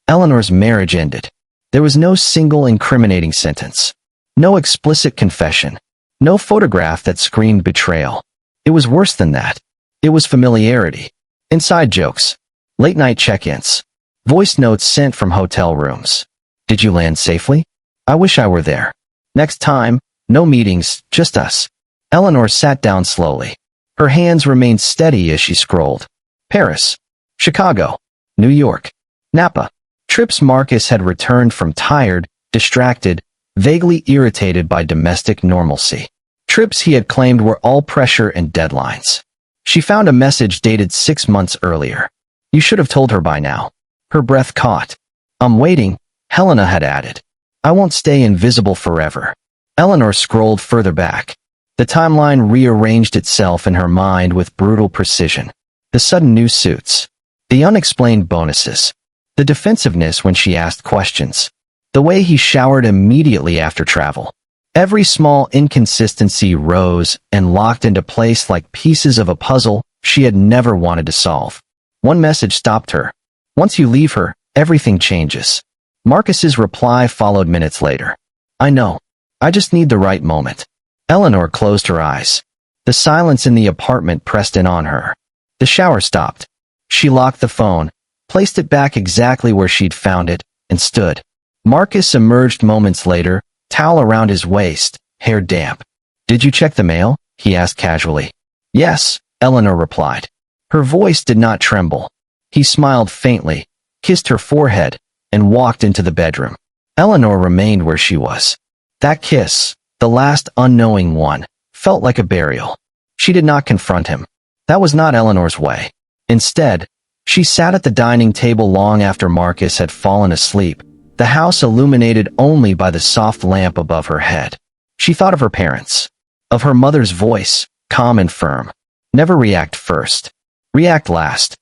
Eleanor's marriage ended. There was no single incriminating sentence. No explicit confession. No photograph that screamed betrayal. It was worse than that. It was familiarity. Inside jokes. Late-night check-ins. Voice notes sent from hotel rooms. "Did you land safely? I wish I were there. Next time, no meetings, just us." Eleanor sat down slowly. Her hands remained steady as she scrolled. Paris. Chicago. New York. Napa. Trips Marcus had returned from tired, distracted, vaguely irritated by domestic normalcy. Trips he had claimed were all pressure and deadlines. She found a message dated 6 months earlier. "You should have told her by now." Her breath caught. "I'm waiting," Helena had added. "I won't stay invisible forever." Eleanor scrolled further back. The timeline rearranged itself in her mind with brutal precision. The sudden new suits. The unexplained bonuses. The defensiveness when she asked questions. The way he showered immediately after travel. Every small inconsistency rose and locked into place like pieces of a puzzle she had never wanted to solve. One message stopped her. "Once you leave her, everything changes." Marcus's reply followed minutes later. "I know. I just need the right moment." Eleanor closed her eyes. The silence in the apartment pressed in on her. The shower stopped. She locked the phone, placed it back exactly where she'd found it, and stood. Marcus emerged moments later, towel around his waist, hair damp. "Did you check the mail?" he asked casually. "Yes," Eleanor replied. Her voice did not tremble. He smiled faintly, kissed her forehead, and walked into the bedroom. Eleanor remained where she was. That kiss, the last unknowing one, felt like a burial. She did not confront him. That was not Eleanor's way. Instead, she sat at the dining table long after Marcus had fallen asleep, the house illuminated only by the soft lamp above her head. She thought of her parents, of her mother's voice, calm and firm. Never react first. React last.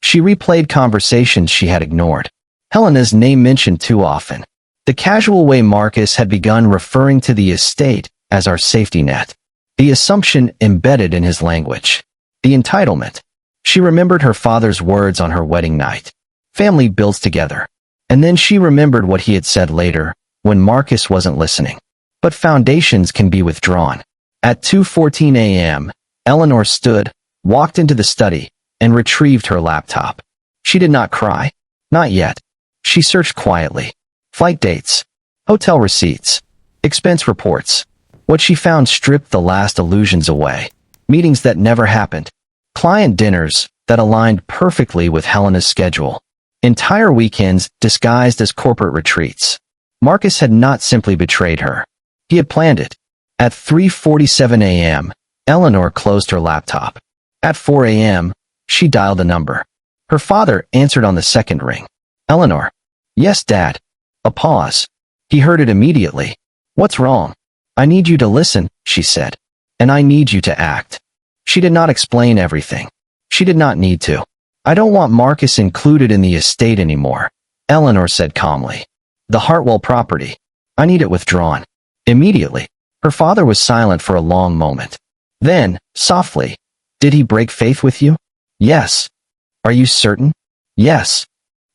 She replayed conversations she had ignored. Helena's name mentioned too often. The casual way Marcus had begun referring to the estate as our safety net. The assumption embedded in his language. The entitlement. She remembered her father's words on her wedding night. Family builds together. And then she remembered what he had said later, when Marcus wasn't listening. But foundations can be withdrawn. At 2:14 a.m., Eleanor stood, walked into the study, and retrieved her laptop. She did not cry. Not yet. She searched quietly. Flight dates. Hotel receipts. Expense reports. What she found stripped the last illusions away. Meetings that never happened. Client dinners that aligned perfectly with Helena's schedule. Entire weekends disguised as corporate retreats. Marcus had not simply betrayed her. He had planned it. At 3:47 a.m., Eleanor closed her laptop. At 4 a.m., she dialed a number. Her father answered on the second ring. "Eleanor." "Yes, Dad." A pause. He heard it immediately. "What's wrong?" "I need you to listen," she said. "And I need you to act." She did not explain everything. She did not need to. "I don't want Marcus included in the estate anymore," Eleanor said calmly. "The Hartwell property. I need it withdrawn. Immediately." Her father was silent for a long moment. Then, softly, "Did he break faith with you?" "Yes." "Are you certain?" "Yes."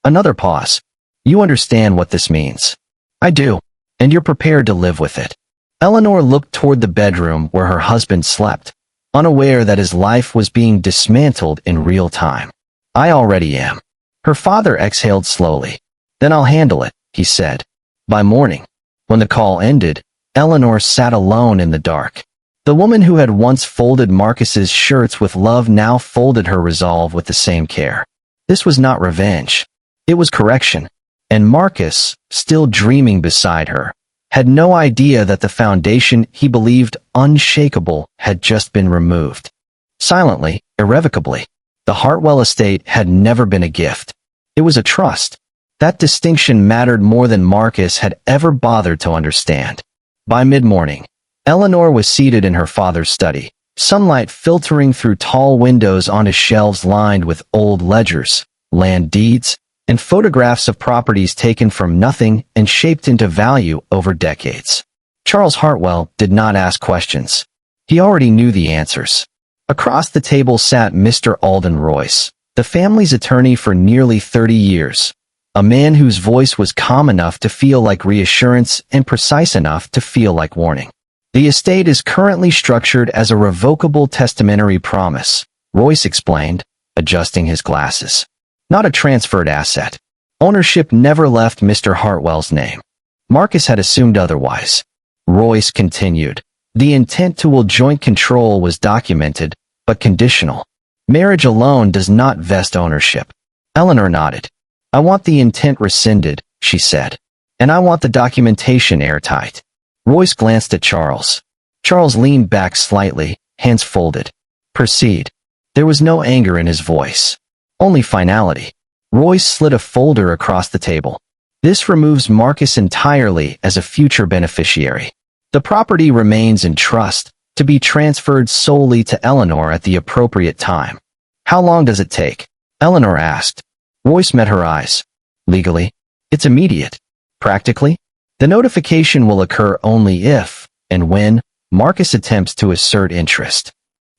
Another pause. "You understand what this means?" "I do. And you're prepared to live with it." Eleanor looked toward the bedroom where her husband slept, unaware that his life was being dismantled in real time. "I already am." Her father exhaled slowly. "Then I'll handle it," he said. By morning, when the call ended, Eleanor sat alone in the dark. The woman who had once folded Marcus's shirts with love now folded her resolve with the same care. This was not revenge. It was correction. And Marcus, still dreaming beside her, had no idea that the foundation he believed unshakable had just been removed. Silently, irrevocably. The Hartwell estate had never been a gift. It was a trust. That distinction mattered more than Marcus had ever bothered to understand. By mid-morning, Eleanor was seated in her father's study, sunlight filtering through tall windows onto shelves lined with old ledgers, land deeds, and photographs of properties taken from nothing and shaped into value over decades. Charles Hartwell did not ask questions. He already knew the answers. Across the table sat Mr. Alden Royce, the family's attorney for nearly 30 years, a man whose voice was calm enough to feel like reassurance and precise enough to feel like warning. The estate is currently structured as a revocable testamentary promise, Royce explained, adjusting his glasses. Not a transferred asset. Ownership never left Mr. Hartwell's name. Marcus had assumed otherwise. Royce continued. The intent to will joint control was documented, but conditional. Marriage alone does not vest ownership. Eleanor nodded. I want the intent rescinded, she said. And I want the documentation airtight. Royce glanced at Charles. Charles leaned back slightly, hands folded. Proceed. There was no anger in his voice. Only finality. Royce slid a folder across the table. This removes Marcus entirely as a future beneficiary. The property remains in trust, to be transferred solely to Eleanor at the appropriate time. How long does it take? Eleanor asked. Royce met her eyes. Legally, it's immediate. Practically, the notification will occur only if, and when, Marcus attempts to assert interest.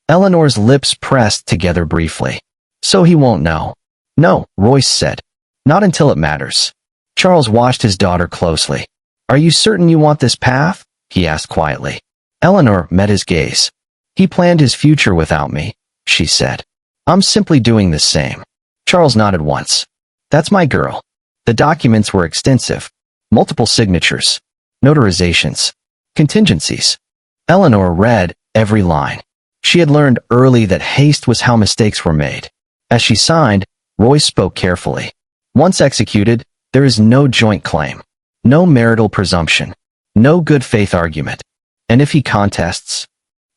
Eleanor's lips pressed together briefly. So he won't know. No, Royce said. Not until it matters. Charles watched his daughter closely. Are you certain you want this path? He asked quietly. Eleanor met his gaze. He planned his future without me, she said. I'm simply doing the same. Charles nodded once. That's my girl. The documents were extensive. Multiple signatures. Notarizations. Contingencies. Eleanor read every line. She had learned early that haste was how mistakes were made. As she signed, Royce spoke carefully. Once executed, there is no joint claim. No marital presumption. No good faith argument. And if he contests?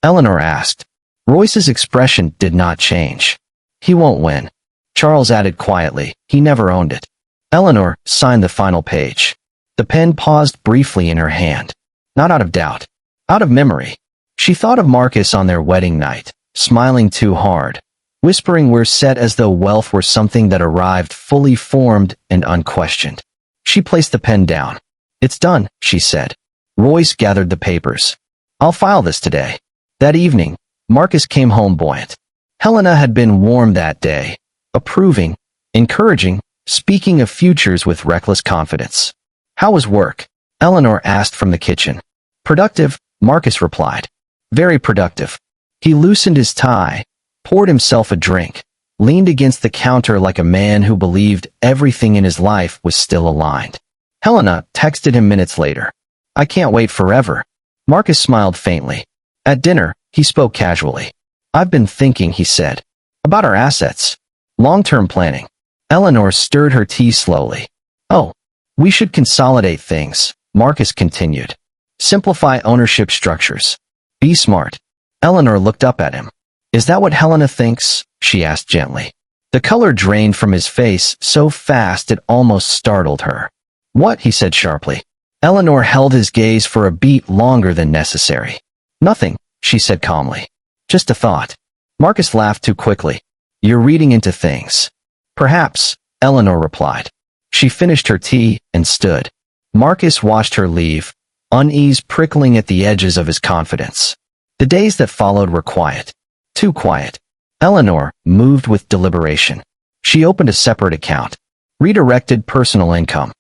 Eleanor asked. Royce's expression did not change. He won't win. Charles added quietly, he never owned it. Eleanor signed the final page. The pen paused briefly in her hand. Not out of doubt. Out of memory. She thought of Marcus on their wedding night, smiling too hard, whispering we're set as though wealth were something that arrived fully formed and unquestioned. She placed the pen down. It's done, she said. Royce gathered the papers. I'll file this today. That evening, Marcus came home buoyant. Helena had been warm that day, approving, encouraging, speaking of futures with reckless confidence. How was work? Eleanor asked from the kitchen. Productive, Marcus replied. Very productive. He loosened his tie, poured himself a drink, leaned against the counter like a man who believed everything in his life was still aligned. Helena texted him minutes later. I can't wait forever. Marcus smiled faintly. At dinner, he spoke casually. I've been thinking, he said, about our assets. Long-term planning. Eleanor stirred her tea slowly. Oh, we should consolidate things, Marcus continued. Simplify ownership structures. Be smart. Eleanor looked up at him. Is that what Helena thinks? She asked gently. The color drained from his face so fast it almost startled her. What? He said sharply. Eleanor held his gaze for a beat longer than necessary. Nothing, she said calmly. Just a thought. Marcus laughed too quickly. You're reading into things. Perhaps, Eleanor replied. She finished her tea and stood. Marcus watched her leave, unease prickling at the edges of his confidence. The days that followed were quiet. Too quiet. Eleanor moved with deliberation. She opened a separate account. Redirected personal income.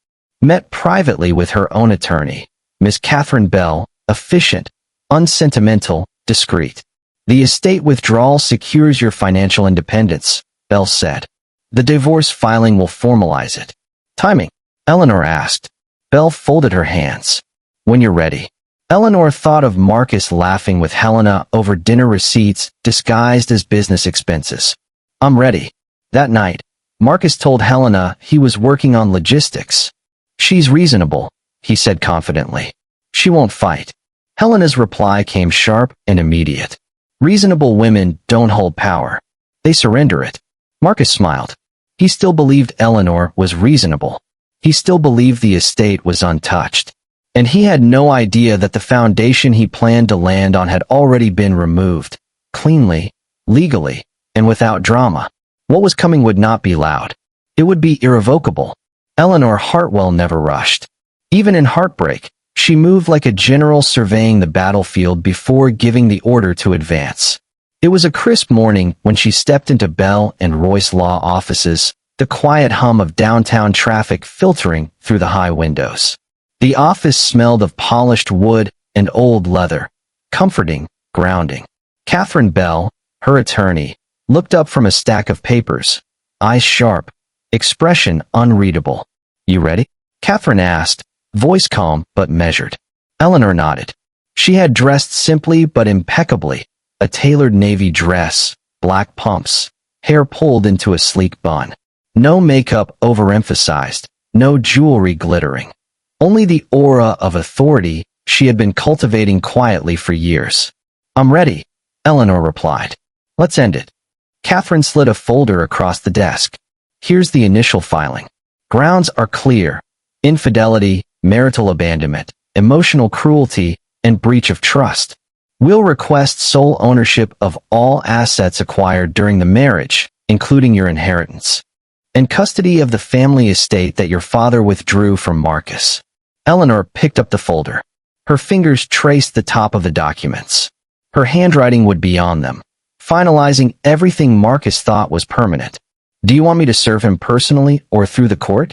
Met privately with her own attorney, Miss Catherine Bell, efficient, unsentimental, discreet. The estate withdrawal secures your financial independence, Bell said. The divorce filing will formalize it. Timing? Eleanor asked. Bell folded her hands. When you're ready. Eleanor thought of Marcus laughing with Helena over dinner receipts disguised as business expenses. I'm ready. That night, Marcus told Helena he was working on logistics. She's reasonable, he said confidently. She won't fight. Helena's reply came sharp and immediate. Reasonable women don't hold power. They surrender it. Marcus smiled. He still believed Eleanor was reasonable. He still believed the estate was untouched. And he had no idea that the foundation he planned to land on had already been removed, cleanly, legally, and without drama. What was coming would not be loud. It would be irrevocable. Eleanor Hartwell never rushed. Even in heartbreak, she moved like a general surveying the battlefield before giving the order to advance. It was a crisp morning when she stepped into Bell and Royce law offices, the quiet hum of downtown traffic filtering through the high windows. The office smelled of polished wood and old leather, comforting, grounding. Catherine Bell, her attorney, looked up from a stack of papers, eyes sharp, expression unreadable. "You ready?" Catherine asked, voice calm but measured. Eleanor nodded. She had dressed simply but impeccably, a tailored navy dress, black pumps, hair pulled into a sleek bun. No makeup overemphasized, no jewelry glittering. Only the aura of authority she had been cultivating quietly for years. "I'm ready," Eleanor replied. "Let's end it." Catherine slid a folder across the desk. "Here's the initial filing. Grounds are clear. Infidelity, marital abandonment, emotional cruelty, and breach of trust. We'll request sole ownership of all assets acquired during the marriage, including your inheritance, and custody of the family estate that your father withdrew from Marcus." Eleanor picked up the folder. Her fingers traced the top of the documents. Her handwriting would be on them, finalizing everything Marcus thought was permanent. "Do you want me to serve him personally or through the court?"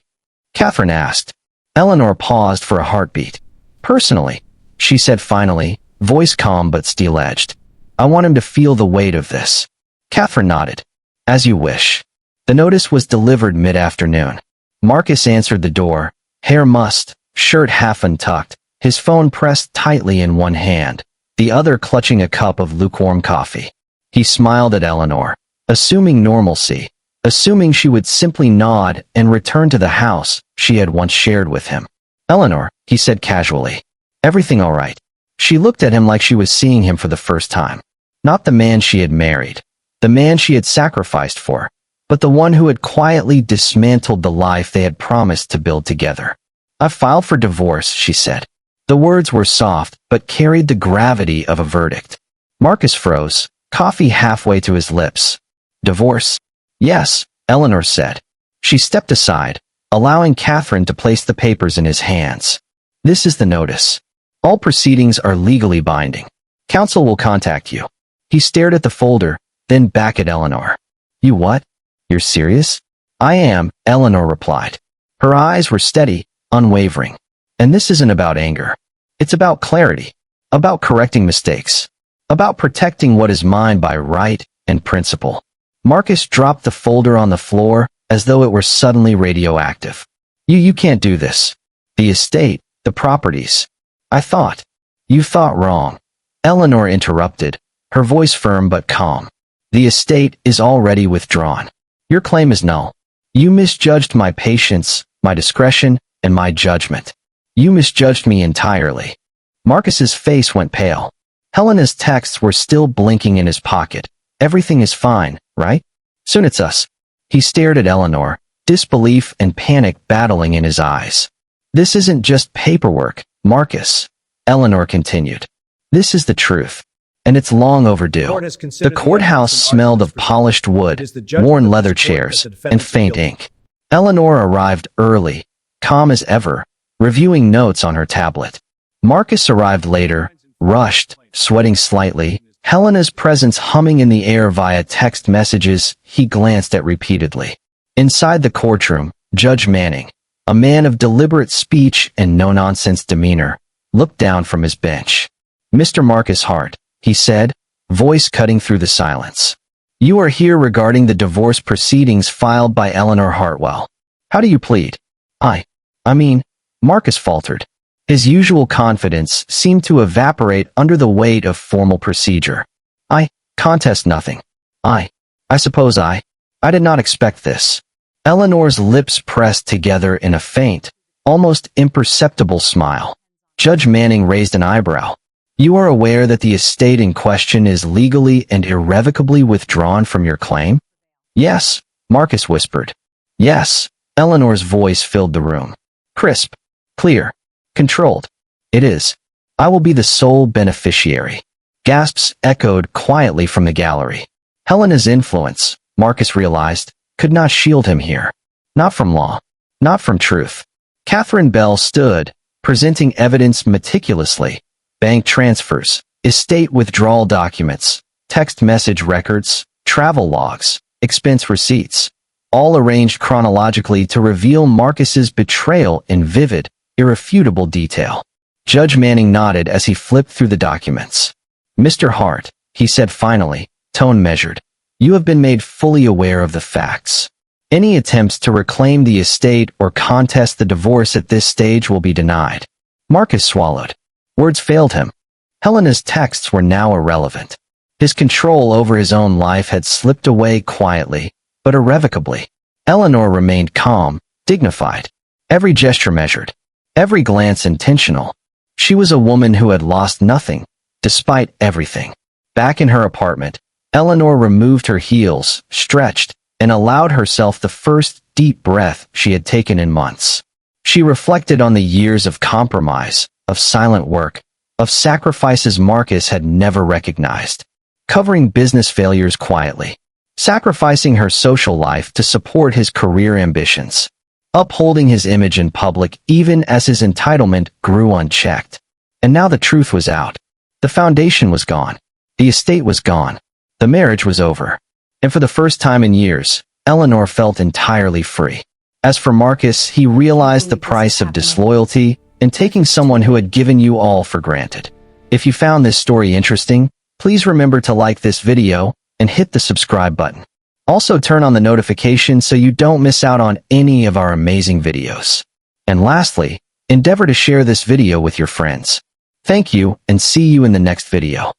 Catherine asked. Eleanor paused for a heartbeat. "Personally," she said finally, voice calm but steel-edged. "I want him to feel the weight of this." Catherine nodded. "As you wish." The notice was delivered mid-afternoon. Marcus answered the door, hair mussed, shirt half untucked, his phone pressed tightly in one hand, the other clutching a cup of lukewarm coffee. He smiled at Eleanor, assuming normalcy, assuming she would simply nod and return to the house she had once shared with him. "Eleanor," he said casually, "everything all right?" She looked at him like she was seeing him for the first time. Not the man she had married, the man she had sacrificed for, but the one who had quietly dismantled the life they had promised to build together. "I've filed for divorce," she said. The words were soft, but carried the gravity of a verdict. Marcus froze, coffee halfway to his lips. "Divorce?" "Yes," Eleanor said. She stepped aside, allowing Catherine to place the papers in his hands. "This is the notice. All proceedings are legally binding. Counsel will contact you." He stared at the folder, then back at Eleanor. "You what? You're serious?" "I am," Eleanor replied. Her eyes were steady, unwavering. "And this isn't about anger. It's about clarity, about correcting mistakes, about protecting what is mine by right and principle." Marcus dropped the folder on the floor as though it were suddenly radioactive. You can't do this. The estate, the properties. I thought. You thought wrong." Eleanor interrupted, her voice firm but calm. "The estate is already withdrawn. Your claim is null. You misjudged my patience, my discretion, and my judgment. You misjudged me entirely." Marcus's face went pale. Helena's texts were still blinking in his pocket. "Everything is fine, right? Soon it's us." He stared at Eleanor, disbelief and panic battling in his eyes. "This isn't just paperwork, Marcus," Eleanor continued. "This is the truth, and it's long overdue." The courthouse smelled of polished wood, worn leather chairs, and faint ink. Eleanor arrived early, calm as ever, reviewing notes on her tablet. Marcus arrived later, rushed, sweating slightly, Helena's presence humming in the air via text messages he glanced at repeatedly. Inside the courtroom, Judge Manning, a man of deliberate speech and no-nonsense demeanor, looked down from his bench. "Mr. Marcus Hart," he said, voice cutting through the silence. "You are here regarding the divorce proceedings filed by Eleanor Hartwell. How do you plead?" I mean, Marcus faltered. His usual confidence seemed to evaporate under the weight of formal procedure. "I contest nothing. I suppose I did not expect this." Eleanor's lips pressed together in a faint, almost imperceptible smile. Judge Manning raised an eyebrow. You are aware that the estate in question is legally and irrevocably withdrawn from your claim? Yes, Marcus whispered. Yes. Eleanor's voice filled the room. Crisp. Clear. Controlled. It is. I will be the sole beneficiary. Gasps echoed quietly from the gallery. Helena's influence, Marcus realized, could not shield him here. Not from law. Not from truth. Catherine Bell stood, presenting evidence meticulously. Bank transfers, estate withdrawal documents, text message records, travel logs, expense receipts, all arranged chronologically to reveal Marcus's betrayal in vivid, irrefutable detail. Judge Manning nodded as he flipped through the documents. Mr. Hart, he said finally, tone measured, you have been made fully aware of the facts. Any attempts to reclaim the estate or contest the divorce at this stage will be denied. Marcus swallowed. Words failed him. Helena's texts were now irrelevant. His control over his own life had slipped away quietly, but irrevocably. Eleanor remained calm, dignified. Every gesture measured. Every glance intentional. She was a woman who had lost nothing, despite everything. Back in her apartment, Eleanor removed her heels, stretched, and allowed herself the first deep breath she had taken in months. She reflected on the years of compromise, of silent work, of sacrifices Marcus had never recognized. Covering business failures quietly. Sacrificing her social life to support his career ambitions. Upholding his image in public even as his entitlement grew unchecked. And now the truth was out. The foundation was gone. The estate was gone. The marriage was over. And for the first time in years, Eleanor felt entirely free. As for Marcus, he realized the price of disloyalty and taking someone who had given you all for granted. If you found this story interesting, please remember to like this video and hit the subscribe button. Also turn on the notifications so you don't miss out on any of our amazing videos. And lastly, endeavor to share this video with your friends. Thank you and see you in the next video.